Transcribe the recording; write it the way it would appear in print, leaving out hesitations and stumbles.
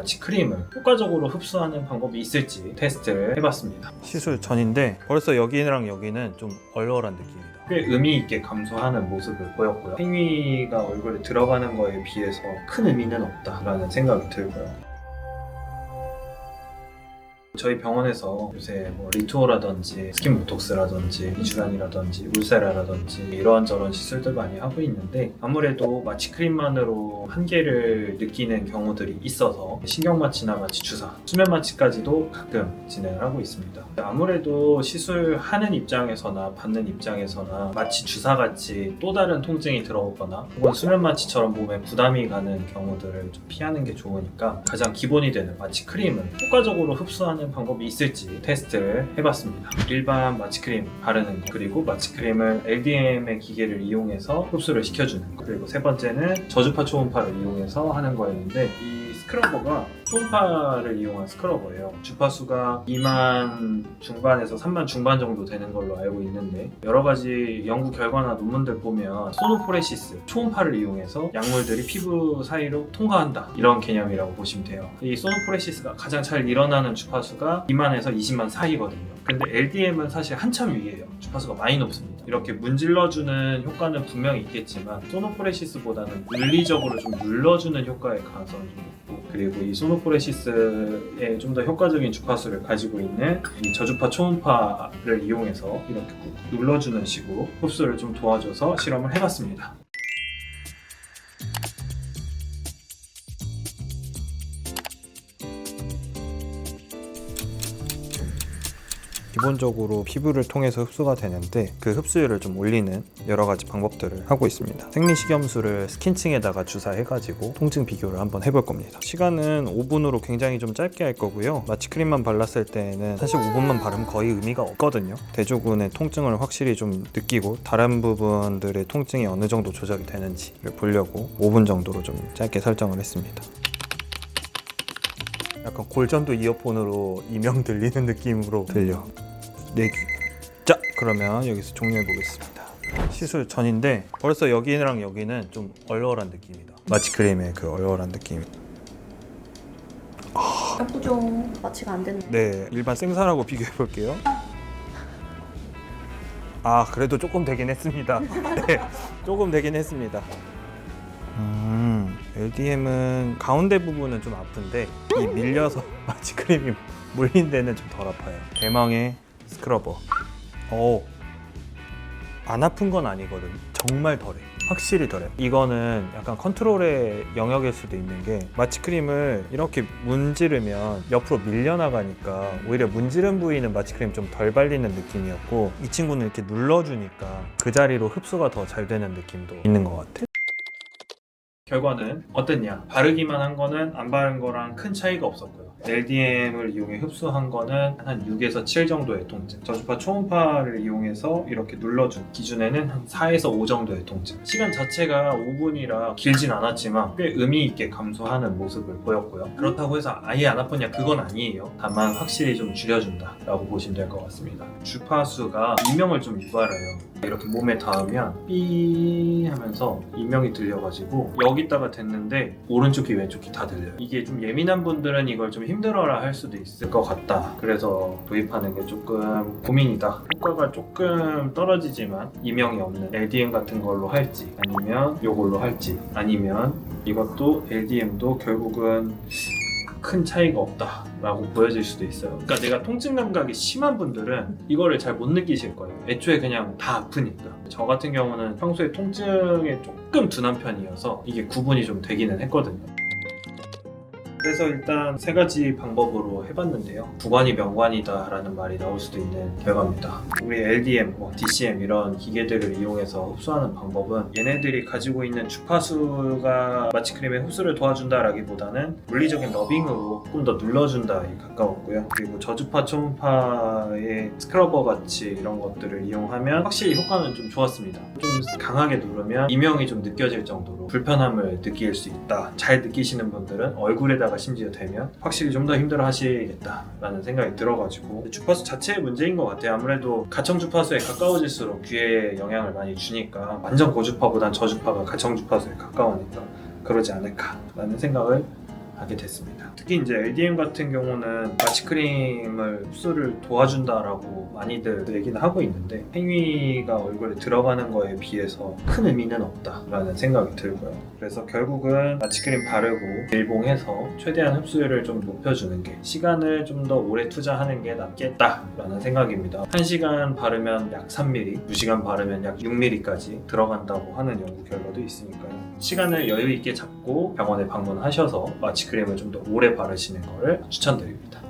마취 크림을 효과적으로 흡수하는 방법이 있을지 테스트를 해봤습니다. 시술 전인데 벌써 여기랑 여기는 좀 얼얼한 느낌이다. 꽤 의미 있게 감소하는 모습을 보였고요. 생리가 얼굴에 들어가는 거에 비해서 큰 의미는 없다라는 생각이 들고요. 저희 병원에서 요새 리투어라든지 스킨보톡스라든지 이주란이라든지 울세라라든지 이런저런 시술들 많이 하고 있는데, 아무래도 마취 크림만으로 한계를 느끼는 경우들이 있어서 신경마취나 마취 주사, 수면 마취까지도 가끔 진행을 하고 있습니다. 아무래도 시술하는 입장에서나 받는 입장에서나 마취 주사같이 또 다른 통증이 들어오거나 혹은 수면 마취처럼 몸에 부담이 가는 경우들을 좀 피하는 게 좋으니까 가장 기본이 되는 마취 크림을 효과적으로 흡수하는 방법이 있을지 테스트를 해봤습니다. 일반 마취크림 바르는 거, 그리고 마취크림을 LDM의 기계를 이용해서 흡수를 시켜주는 거, 그리고 세 번째는 저주파 초음파를 이용해서 하는 거였는데, 이 스크러버가 초음파를 이용한 스크러버예요. 주파수가 2만 중반에서 3만 중반 정도 되는 걸로 알고 있는데, 여러 가지 연구 결과나 논문들 보면 소노포레시스, 초음파를 이용해서 약물들이 피부 사이로 통과한다, 이런 개념이라고 보시면 돼요. 이 소노포레시스가 가장 잘 일어나는 주파수가 2만에서 20만 사이거든요. 근데 LDM은 사실 한참 위에요. 주파수가 많이 높습니다. 이렇게 문질러주는 효과는 분명히 있겠지만 소노포레시스보다는 물리적으로 좀 눌러주는 효과의 가능성이 좀 높고, 그리고 이 소노포레시스에 좀 더 효과적인 주파수를 가지고 있는 이 저주파 초음파를 이용해서 이렇게 꾹 눌러주는 식으로 흡수를 좀 도와줘서 실험을 해봤습니다. 기본적으로 피부를 통해서 흡수가 되는데, 그 흡수율을 좀 올리는 여러 가지 방법들을 하고 있습니다. 생리식염수를 스킨층에다가 주사해가지고 통증 비교를 한번 해볼 겁니다. 시간은 5분으로 굉장히 좀 짧게 할 거고요. 마취크림만 발랐을 때는 사실 5분만 바르면 거의 의미가 없거든요. 대조군의 통증을 확실히 좀 느끼고 다른 부분들의 통증이 어느 정도 조절이 되는지를 보려고 5분 정도로 좀 짧게 설정을 했습니다. 약간 골전도 이어폰으로 이명 들리는 느낌으로 들려. 자, 그러면 여기서 종료해 보겠습니다. 시술 전인데 벌써 여기랑 여기는 좀 얼얼한 느낌이다. 마취크림의 그 얼얼한 느낌. 예쁘죠? 마취가 안 됐네. 네, 일반 생산하고 비교해 볼게요. 아, 그래도 조금 되긴 했습니다. 네, 조금 되긴 했습니다. LDM은 가운데 부분은 좀 아픈데 이 밀려서 마취크림이 물린 데는 좀 덜 아파요. 대망의 스크러버. 안 아픈 건 아니거든. 정말 덜해. 확실히 덜해. 이거는 약간 컨트롤의 영역일 수도 있는 게, 마취크림을 이렇게 문지르면 옆으로 밀려나가니까 오히려 문지른 부위는 마취크림 좀 덜 발리는 느낌이었고, 이 친구는 이렇게 눌러주니까 그 자리로 흡수가 더 잘 되는 느낌도 있는 것 같아. 결과는 어땠냐? 바르기만 한 거는 안 바른 거랑 큰 차이가 없었고요. LDM을 이용해 흡수한 거는 한 6에서 7 정도의 통증, 저주파 초음파를 이용해서 이렇게 눌러준 기준에는 한 4에서 5 정도의 통증. 시간 자체가 5분이라 길진 않았지만 꽤 의미 있게 감소하는 모습을 보였고요. 그렇다고 해서 아예 안 아프냐? 그건 아니에요. 다만 확실히 좀 줄여준다 라고 보시면 될 것 같습니다. 주파수가 이명을 좀 유발해요. 이렇게 몸에 닿으면 삐 하면서 이명이 들려가지고 여기다가 댔는데 오른쪽 귀 왼쪽 귀 다 들려요. 이게 좀 예민한 분들은 이걸 좀 힘들어라 할 수도 있을 것 같다. 그래서 도입하는 게 조금 고민이다. 효과가 조금 떨어지지만 이명이 없는 LDM 같은 걸로 할지, 아니면 이걸로 할지, 아니면 이것도 LDM도 결국은 큰 차이가 없다 라고 보여질 수도 있어요. 그러니까 내가 통증 감각이 심한 분들은 이거를 잘 못 느끼실 거예요. 애초에 그냥 다 아프니까. 저 같은 경우는 평소에 통증에 조금 둔한 편이어서 이게 구분이 좀 되기는 했거든요. 그래서 일단 세 가지 방법으로 해봤는데요. 구관이 명관이다 라는 말이 나올 수도 있는 결과입니다. 우리 LDM, DCM 이런 기계들을 이용해서 흡수하는 방법은 얘네들이 가지고 있는 주파수가 마취크림의 흡수를 도와준다 라기보다는 물리적인 러빙으로 조금 더 눌러준다에 가까웠고요. 그리고 저주파 초음파의 스크러버 같이 이런 것들을 이용하면 확실히 효과는 좀 좋았습니다. 좀 강하게 누르면 이명이 좀 느껴질 정도로 불편함을 느낄 수 있다. 잘 느끼시는 분들은 얼굴에다가 심지어 되면 확실히 좀 더 힘들어 하시겠다라는 생각이 들어가지고, 주파수 자체의 문제인 것 같아요. 아무래도 가청 주파수에 가까워질수록 귀에 영향을 많이 주니까 완전 고주파보단 저주파가 가청 주파수에 가까우니까 그러지 않을까라는 생각을 하게 됐습니다. 특히 이제 LDM 같은 경우는 마취크림을 흡수를 도와준다라고 많이들 얘기는 하고 있는데 행위가 얼굴에 들어가는 거에 비해서 큰 의미는 없다라는 생각이 들고요. 그래서 결국은 마취크림 바르고 밀봉해서 최대한 흡수율을 좀 높여주는 게 시간을 좀 더 오래 투자하는 게 낫겠다라는 생각입니다. 1시간 바르면 약 3mm, 2시간 바르면 약 6mm까지 들어간다고 하는 연구 결과도 있으니까요. 시간을 여유 있게 잡고 병원에 방문하셔서 마취크림을 좀 더 오래 바르시는 것을 추천드립니다.